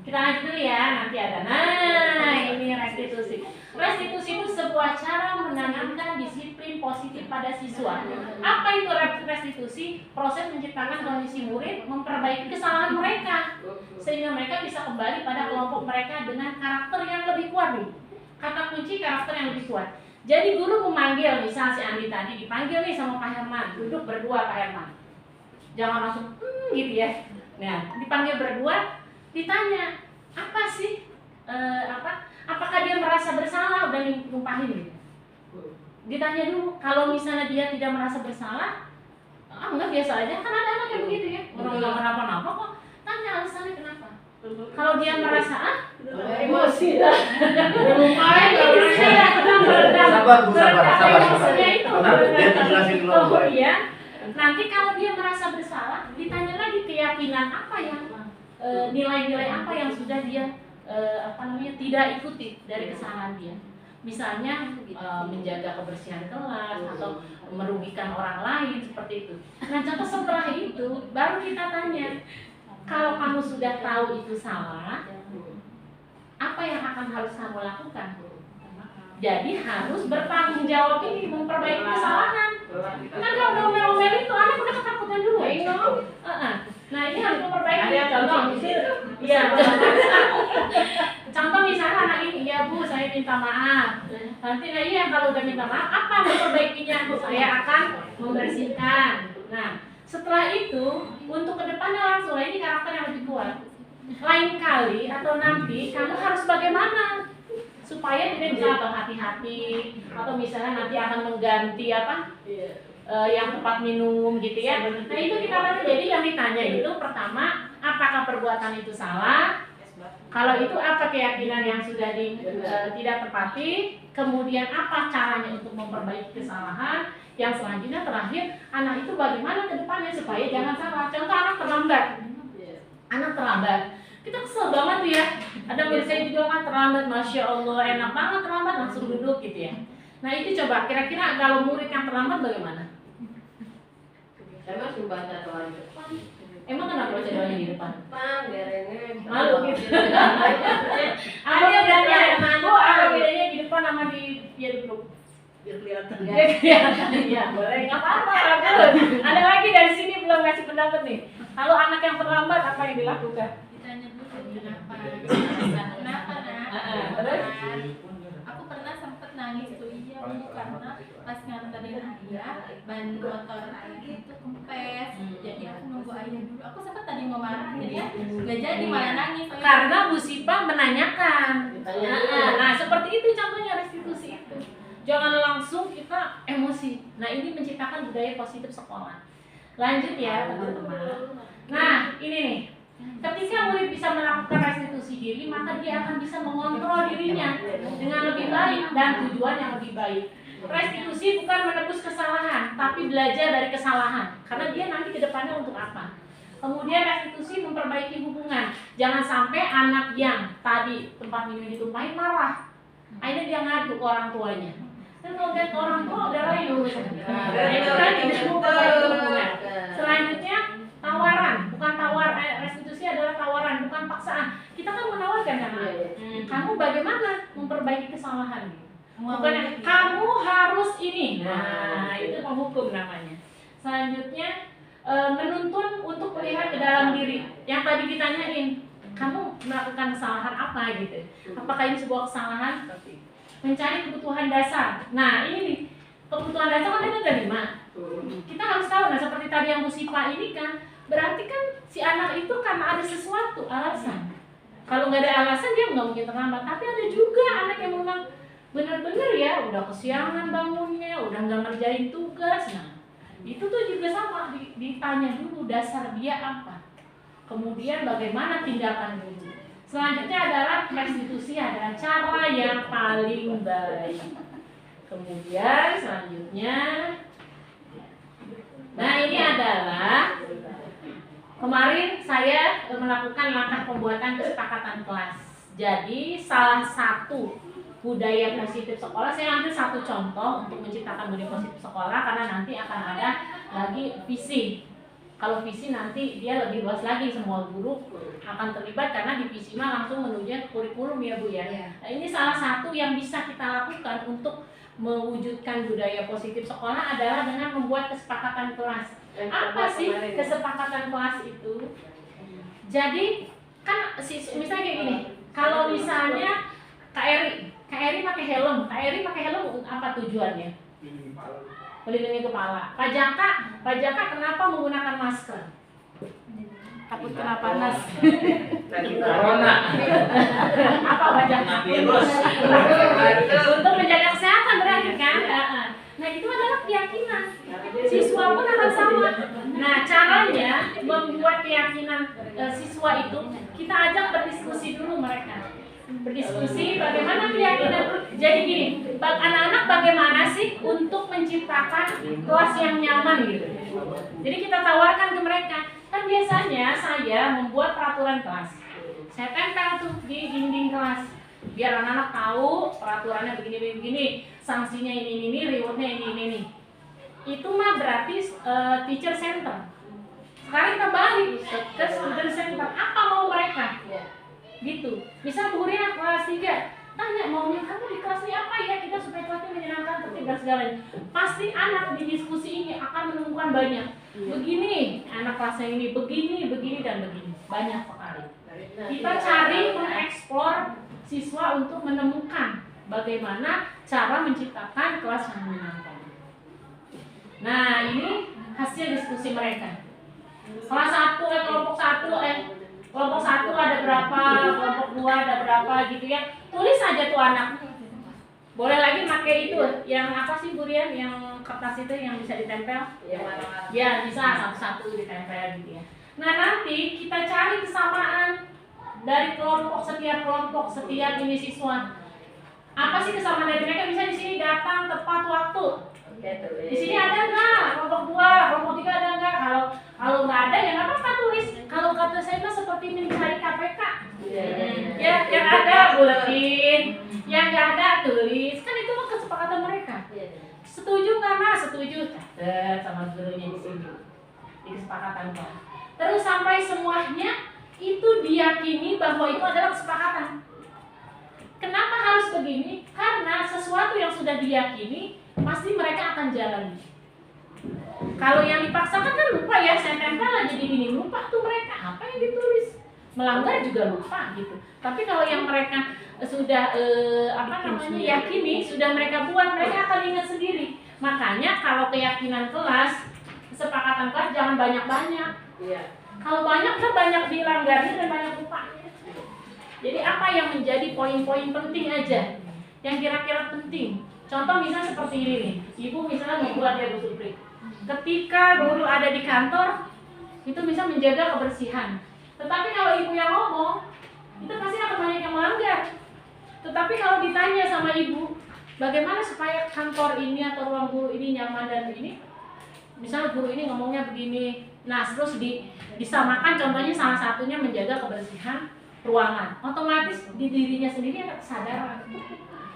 Kita lanjut dulu ya, nanti ada. Nah ini restitusi. Restitusi itu sebuah cara menanamkan disiplin positif pada siswa. Apa itu restitusi? Proses menciptakan kondisi murid memperbaiki kesalahan mereka, sehingga mereka bisa kembali pada kelompok mereka dengan karakter yang lebih kuat nih. Kata kunci karakter yang lebih kuat. Jadi guru memanggil, misal si Andi tadi dipanggil nih sama Pak Herman, duduk berdua Pak Herman. Jangan langsung gitu ya. Nah, dipanggil berdua, ditanya, apa sih apakah dia merasa bersalah udah numpahin gitu. Ditanya dulu, kalau misalnya dia tidak merasa bersalah, enggak, biasa aja, kan ada anak yang begitu ya, orang nggak kenapa-napa kok, tanya alasannya kenapa. Kalau dia merasa emosi lah, Sabar Bu, sabar. itu. Dia jelasin dulu. Kemudian nanti kalau dia merasa bersalah, ditanya lagi keyakinan apa yang nilai-nilai apa yang sudah dia tidak ikuti dari kesalahan dia. Misalnya menjaga kebersihan kelas atau merugikan orang lain seperti itu. Nah contoh setelah itu baru kita tanya, kalau kamu sudah tahu itu salah, apa yang harus kamu lakukan? Jadi harus bertanggung jawab ini, memperbaiki kesalahan. Kan kalau ngomel-ngomel itu anak udah ketakutan dulu. Nah ini harus memperbaiki. Contoh, iya. Contoh misalnya anak ini, ya Bu, saya minta maaf. Nanti iya kalau udah minta maaf, apa memperbaikinya? Saya akan membersihkan. Nah, setelah itu untuk kedepannya langsung ini karakter yang lebih kuat. lain kali atau nanti kamu harus bagaimana supaya tidak bisa berhati-hati, atau misalnya nanti akan mengganti yang tempat minum gitu ya. Nah itu kita tanya. Jadi yang ditanya itu pertama, apakah perbuatan itu salah? Kalau itu apa keyakinan yang sudah tidak tepati? Kemudian apa caranya untuk memperbaiki kesalahan? Yang selanjutnya terakhir, anak itu bagaimana ke depannya supaya jangan salah. Contoh anak terlambat. Anak terlambat. Kita kesel banget tuh ya. Ada murid saya juga kan terlambat, Masya Allah, enak banget terlambat, langsung duduk gitu ya. Nah itu coba, kira-kira kalau murid yang terlambat bagaimana? Saya mah suruh baca doanya. Emang kenapa baca doanya di depan? Biar ini Malu gitu. Apa bedanya? Bu, apa bedanya di depan sama di grup? Biar kelihatan. Biar kelihatan. Iya, boleh, nggak apa-apa. Bagus. Ada lagi dari sini belum ngasih pendapat nih. Kalau anak yang terlambat apa yang dilakukan? Ditanya dulu kenapa? Kenapa nak? Terus? Aku pernah sempet nangis tuh, iya Bu, karena pas nganterin ayah ban motor ayah itu kempes. Jadi aku nunggu ayah dulu. Aku sempet tadi mau marah, jadi ya nggak jadi malah nangis. Karena Bu Sipa menanyakan. Nah, seperti itu contohnya restitusi itu. Jangan langsung kita emosi. Nah, ini menciptakan budaya positif sekolah. Lanjut ya, teman-teman. Nah, ini nih. Ketika murid bisa melakukan restitusi diri, maka dia akan bisa mengontrol dirinya dengan lebih baik dan tujuan yang lebih baik. Restitusi bukan menebus kesalahan, tapi belajar dari kesalahan. Karena dia nanti ke depannya untuk apa? Kemudian restitusi memperbaiki hubungan. Jangan sampai anak yang tadi tempat minum ditumpahin marah. Akhirnya dia ngadu ke orang tuanya. Dan kalau lihat orang tua udah lain urusan. Itu kan tidak memperbaiki hubungan. Selanjutnya tawaran, bukan restitusi adalah tawaran, bukan paksaan. Kita kan menawarkan kan, kamu bagaimana memperbaiki kesalahan? Bukan kamu harus ini. Nah, itu menghukum namanya. Selanjutnya menuntun untuk melihat ke dalam diri. Yang tadi ditanyain, kamu melakukan kesalahan apa gitu? Apakah ini sebuah kesalahan? Mencari kebutuhan dasar. Nah, ini nih, kebutuhan dasar kan ada 5. Kita harus tahu. Nah, seperti tadi yang Bu Sipa ini kan, berarti kan si anak itu karena ada sesuatu alasan. Kalau nggak ada alasan dia nggak mungkin terlambat. Tapi ada juga anak yang memang benar-benar ya udah kesiangan bangunnya, udah nggak ngerjain tugas. Nah, itu tuh juga sama, ditanya dulu dasar dia apa. Kemudian bagaimana tindakan dulu. Selanjutnya adalah restitusi adalah cara yang paling baik. Kemudian selanjutnya, nah ini adalah kemarin saya melakukan langkah pembuatan kesepakatan kelas. Jadi salah satu budaya positif sekolah, saya ambil satu contoh untuk menciptakan budaya positif sekolah karena nanti akan ada lagi visi. Kalau visi nanti dia lebih luas lagi, semua guru akan terlibat karena di visi mah langsung menuju kurikulum ya Bu ya. Nah, ini salah satu yang bisa kita lakukan untuk mewujudkan budaya positif sekolah adalah dengan membuat kesepakatan kelas. Apa sih kesepakatan kelas itu? Jadi kan misalnya kayak gini, kalau misalnya Kak Eri pakai helm untuk apa tujuannya? Melindungi kepala. Pak Jaka kenapa menggunakan masker? Takut kena panas. Corona. Apa Pak Jaka? Virus. Untuk menjaga kesehatan berarti kan? Nah itu adalah keyakinan. Siswa pun akan sama. Nah caranya membuat keyakinan siswa itu kita ajak berdiskusi dulu mereka. Berdiskusi bagaimana keyakinan. Jadi gini, anak-anak bagaimana sih untuk menciptakan kelas yang nyaman gitu. Jadi kita tawarkan ke mereka. Kan biasanya saya membuat peraturan kelas. Saya tempel tuh di dinding kelas. Biar anak-anak tahu peraturannya begini, sanksinya ini, rewardnya ini. Itu mah berarti teacher center. Sekarang kita balik ke student center. Apa mau mereka? Gitu. Misal gurunya kelas 3, tanya maunya kamu di kelas ini apa ya, kita supaya kelasnya menyenangkan, tertib dan segalanya. Pasti anak di diskusi ini akan menemukan banyak. Begini, anak kelasnya ini begini dan begini. Banyak sekali. Kita cari mengeksplor siswa untuk menemukan bagaimana cara menciptakan kelas yang menyenangkan. Nah, ini hasil diskusi mereka. Kelas 1 kelompok 1 kelompok 1 ada berapa, kelompok 2 ada berapa gitu ya. Tulis aja tuh anak. Boleh lagi pakai itu yang apa sih Bu Rian, yang kertas itu yang bisa ditempel? Ya bisa satu-satu ditempel gitu ya. Nah nanti kita cari kesamaan dari setiap kelompok, setiap ini siswa. Apa sih kesamaan dari mereka? Bisa di sini datang tepat waktu. Di sini ada nggak kelompok 2, kelompok 3 ada nggak? Kalau nggak ada ya nggak apa-apa tulis. Kalau kata saya mah seperti mencari KPK. Ya yang ada buletin, yang nggak ada tulis. Kan itu mah kesepakatan mereka. Setuju nggak mas? Setuju. Catat sama gurunya di sini. Di kesepakatan kan. Terus sampai semuanya itu diyakini bahwa itu adalah kesepakatan. Kenapa harus begini? Karena sesuatu yang sudah diyakini pasti mereka akan jalani. Kalau yang dipaksakan kan lupa ya, saya tempel aja di ini, lupa tuh mereka apa yang ditulis, melanggar juga lupa gitu. Tapi kalau yang mereka sudah yakini, sudah mereka buat, mereka akan ingat sendiri. Makanya kalau keyakinan kelas, kesepakatan kelas jangan banyak-banyak. Kalau banyak kan banyak dilanggarnya dan banyak lupanya. Jadi apa yang menjadi poin-poin penting aja, yang kira-kira penting. Contoh misalnya seperti ini nih, ibu misalnya membuat ya Bu Supri. Ketika guru ada di kantor, itu bisa menjaga kebersihan. Tetapi kalau ibu yang ngomong, itu pasti akan banyak yang melanggar. Tetapi kalau ditanya sama ibu, bagaimana supaya kantor ini atau ruang guru ini nyaman dan ini, misalnya guru ini ngomongnya begini, nah terus disamakan contohnya salah satunya menjaga kebersihan ruangan, otomatis di dirinya sendiri ada kesadaran.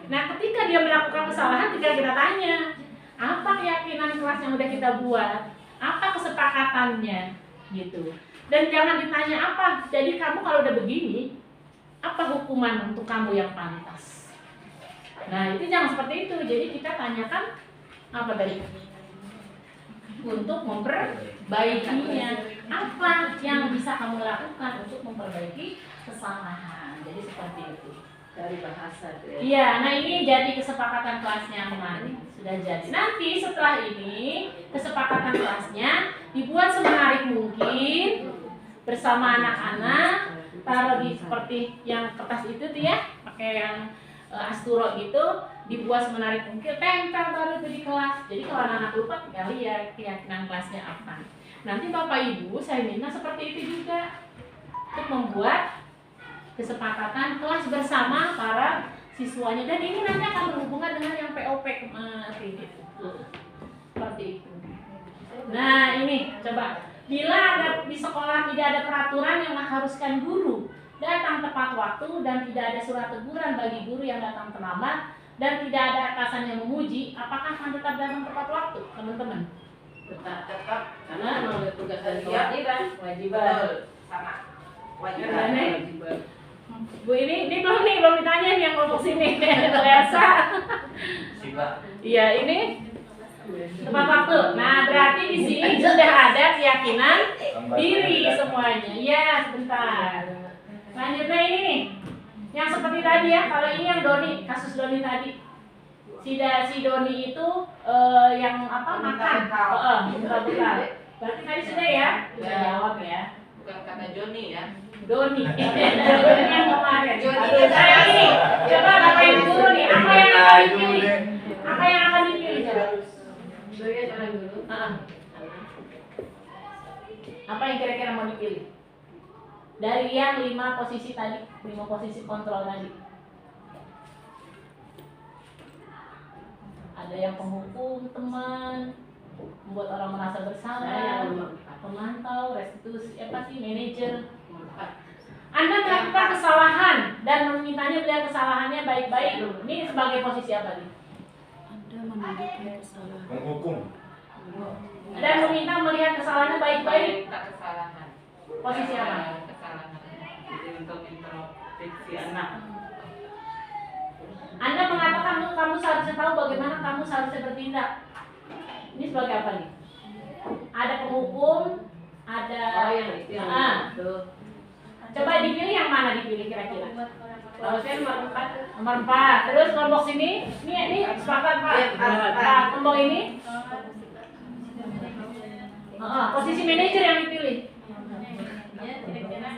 Nah ketika dia melakukan kesalahan, tinggal kita tanya, apa keyakinan kelas yang udah kita buat, apa kesepakatannya gitu. Dan jangan ditanya apa, jadi kamu kalau udah begini, apa hukuman untuk kamu yang pantas. Nah itu jangan seperti itu, jadi kita tanyakan apa tadi, untuk memperbaikinya, apa yang bisa kamu lakukan untuk memperbaiki kesalahan. Jadi seperti itu. Dari bahasa tuh ya. Iya, nah ini jadi kesepakatan kelasnya kemarin sudah jadi. Nanti setelah ini kesepakatan kelasnya dibuat semenarik mungkin bersama anak-anak, taruh di seperti yang kertas itu tuh ya, pakai yang asturo gitu, dibuat semenarik mungkin, tempel baru itu di kelas. Jadi kalau anak-anak lupa tinggal lihat keyakinan kelasnya apa. Nanti Bapak Ibu saya minta seperti itu juga untuk membuat kesepakatan kelas bersama para siswanya, dan ini nanti akan berhubungan dengan yang POP kemarin gitu. Seperti itu. Nah ini coba, bila ada di sekolah tidak ada peraturan yang mengharuskan guru datang tepat waktu dan tidak ada surat teguran bagi guru yang datang terlambat dan tidak ada atasan yang memuji, apakah akan tetap datang tepat waktu, teman-teman? Tetap karena Nah, memang tugas dan Iya. kewajiban. Sama Kewajiban. Kewajiban. Bu ini belum ditanya nih yang kelompok sini. Elsa. Iya ini tepat waktu. Nah berarti di sini sudah ada keyakinan diri semuanya. Iya sebentar. Lanjutnya ini nih, yang seperti tadi ya. Kalau ini yang Doni, kasus Doni tadi. Si Doni itu yang apa makan? Buka. Berarti tadi sudah ya. Sudah jawab ya. bukan kata Joni ya. Doni yang kemarin. Saya ini coba Bapak Ibu guru nih, apa yang akan dipilih? Apa yang akan dipilih coba? Sebagai seorang guru, Apa yang kira-kira mau dipilih? Dari yang 5 posisi tadi, 5 posisi kontrol tadi. Ada yang penghukum, teman, membuat orang merasa bersalah, pemantau, restitusi, manajer. Anda melakukan kesalahan dan memintanya melihat kesalahannya baik-baik. Ini sebagai posisi apa nih? Anda menunjukkan kesalahan. Menghukum. Dan meminta melihat kesalahannya baik-baik. Minta kesalahan. Posisi apa? Kesalahan. Jadi untuk introspeksi anak. Anda mengatakan kamu seharusnya tahu bagaimana kamu seharusnya bertindak. Ini sebagai apa nih? Ada penghukum, ada yang itu yang itu. Coba dipilih yang mana dipilih kira-kira? Kalau saya nomor 4. Nomor 4. Terus kelompok sini, ini sepakat Pak. Nah, kelompok ini posisi manajer yang dipilih. Ya kira-kira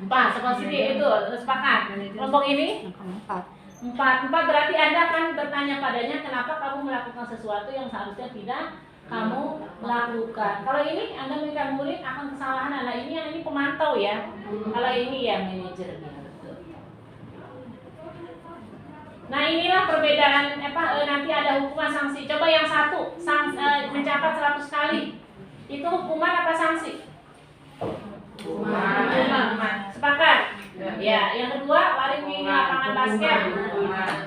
4. Sekolah sini itu sepakat. Kelompok ini 4 berarti Anda akan bertanya padanya kenapa kamu melakukan sesuatu yang seharusnya tidak kamu lakukan. Kalau ini Anda memberikan murid akan kesalahan Anda, ini pemantau ya. Kalau ini ya manajer gitu. Nah inilah perbedaan nanti ada hukuman sanksi. Coba yang satu mencatat 100 kali. Itu hukuman apa sanksi? Hukuman. Sepakat? Ya. Yang kedua lari di lapangan basket.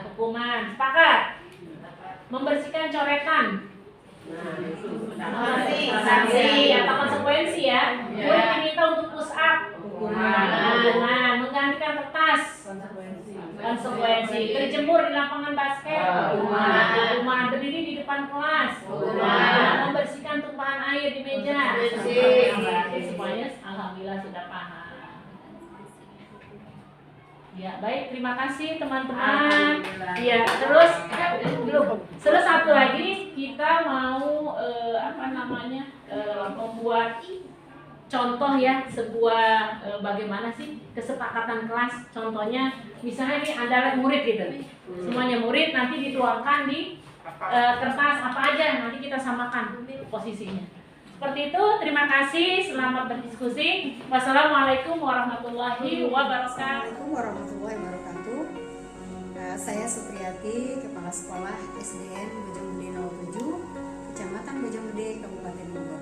Hukuman. Sepakat? Membersihkan coretan. Sanksi atau konsekuensi ya. Murid diminta untuk push up. Hukuman. Menggantikan kertas. Konsekuensi. Terjemur di lapangan basket. Hukuman. Berdiri di depan kelas. Membersihkan tumpahan air di meja. Berarti semuanya alhamdulillah sudah paham. Ya, baik, terima kasih teman-teman. Ya, terus satu lagi kita mau membuat contoh ya sebuah bagaimana sih kesepakatan kelas. Contohnya misalnya ini adalah murid gitu. Semuanya murid nanti dituangkan di kertas apa aja nanti kita samakan posisinya. Seperti itu, terima kasih, selamat berdiskusi. Wassalamualaikum warahmatullahi wabarakatuh. Assalamualaikum warahmatullahi wabarakatuh. Saya Supriyati, Kepala Sekolah SDN Bojonggede 07, Kecamatan Bojonggede, Kabupaten Bogor.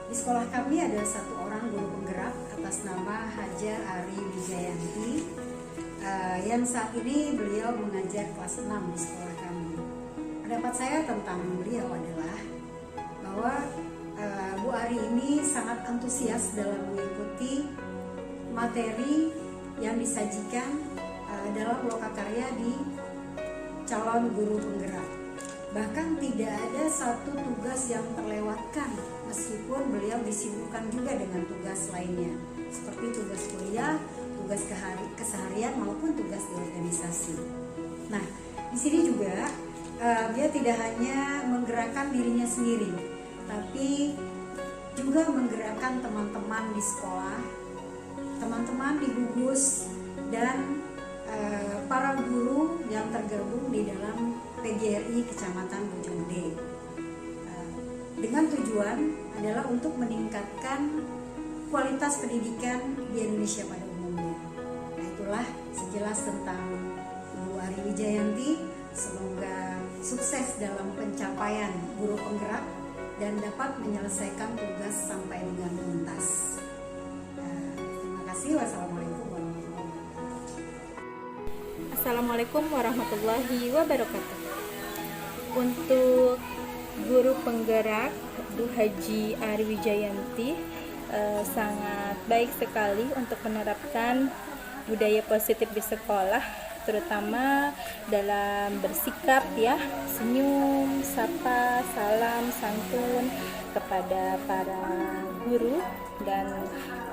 Di sekolah kami ada satu orang guru penggerak atas nama Haja Ari Wijayanti, yang saat ini beliau mengajar kelas 6 di sekolah kami. Pendapat saya tentang beliau adalah bahwa Bu Ari ini sangat antusias dalam mengikuti materi yang disajikan dalam lokakarya di calon guru penggerak. Bahkan tidak ada satu tugas yang terlewatkan meskipun beliau disibukkan juga dengan tugas lainnya seperti tugas kuliah, tugas keseharian maupun tugas di organisasi. Nah, di sini juga dia tidak hanya menggerakkan dirinya sendiri, tapi juga menggerakkan teman-teman di sekolah, teman-teman di gugus, dan para guru yang tergabung di dalam PGRI Kecamatan Bojonggede. Dengan tujuan adalah untuk meningkatkan kualitas pendidikan di Indonesia pada umumnya. Nah, itulah sekilas tentang Bu Ari Wijayanti. Semoga sukses dalam pencapaian guru penggerak dan dapat menyelesaikan tugas sampai dengan tuntas. Terima kasih. Wassalamualaikum warahmatullahi wabarakatuh. Assalamualaikum warahmatullahi wabarakatuh. Untuk guru penggerak Bu Haji Ari Wijayanti sangat baik sekali untuk menerapkan budaya positif di sekolah, terutama dalam bersikap ya, senyum, sapa, salam, santun kepada para guru dan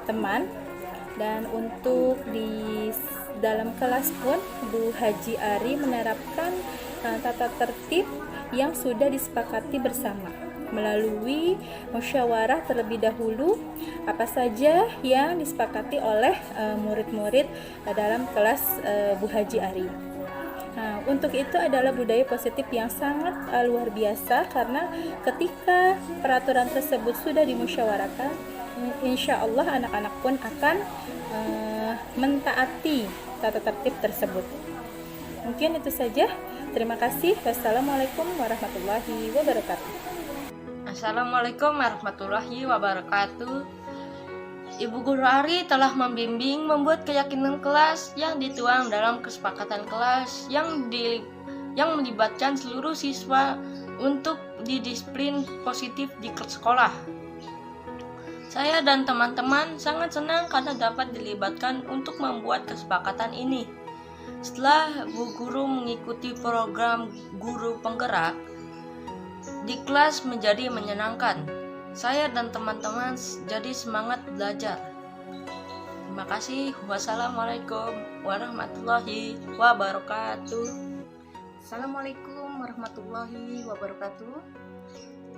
teman. Dan untuk di dalam kelas pun Bu Haji Ari menerapkan tata tertib yang sudah disepakati bersama melalui musyawarah terlebih dahulu apa saja yang disepakati oleh murid-murid dalam kelas Bu Haji Ari. Nah, untuk itu adalah budaya positif yang sangat luar biasa, karena ketika peraturan tersebut sudah dimusyawarahkan, insya Allah anak-anak pun akan mentaati tata tertib tersebut. Mungkin itu saja. Terima kasih. Wassalamualaikum warahmatullahi wabarakatuh. Assalamualaikum warahmatullahi wabarakatuh. Ibu Guru Ari telah membimbing membuat keyakinan kelas yang dituang dalam kesepakatan kelas yang melibatkan seluruh siswa untuk didisiplin positif di sekolah. Saya dan teman-teman sangat senang karena dapat dilibatkan untuk membuat kesepakatan ini. Setelah Bu Guru mengikuti program guru penggerak, di kelas menjadi menyenangkan. Saya dan teman-teman jadi semangat belajar. Terima kasih. Wassalamualaikum warahmatullahi wabarakatuh. Assalamualaikum warahmatullahi wabarakatuh.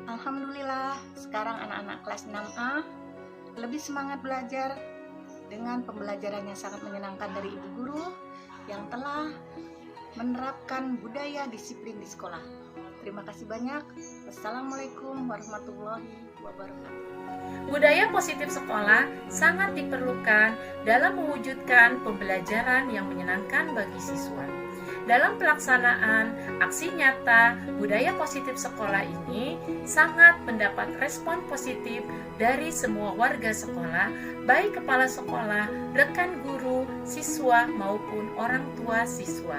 Alhamdulillah, sekarang anak-anak kelas 6A lebih semangat belajar dengan pembelajaran yang sangat menyenangkan dari Ibu Guru yang telah menerapkan budaya disiplin di sekolah. Terima kasih banyak. Wassalamualaikum warahmatullahi wabarakatuh. Budaya positif sekolah sangat diperlukan dalam mewujudkan pembelajaran yang menyenangkan bagi siswa. Dalam pelaksanaan aksi nyata budaya positif sekolah ini sangat mendapat respon positif dari semua warga sekolah, baik kepala sekolah, rekan guru, siswa maupun orang tua siswa.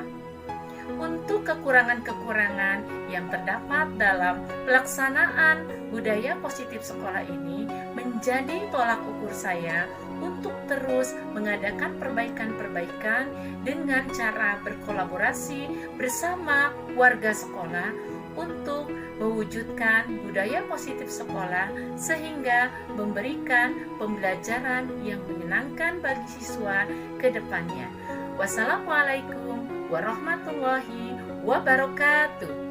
Untuk kekurangan-kekurangan yang terdapat dalam pelaksanaan budaya positif sekolah ini menjadi tolak ukur saya untuk terus mengadakan perbaikan-perbaikan dengan cara berkolaborasi bersama warga sekolah untuk mewujudkan budaya positif sekolah sehingga memberikan pembelajaran yang menyenangkan bagi siswa ke depannya. Wassalamualaikum warahmatullahi wabarakatuh.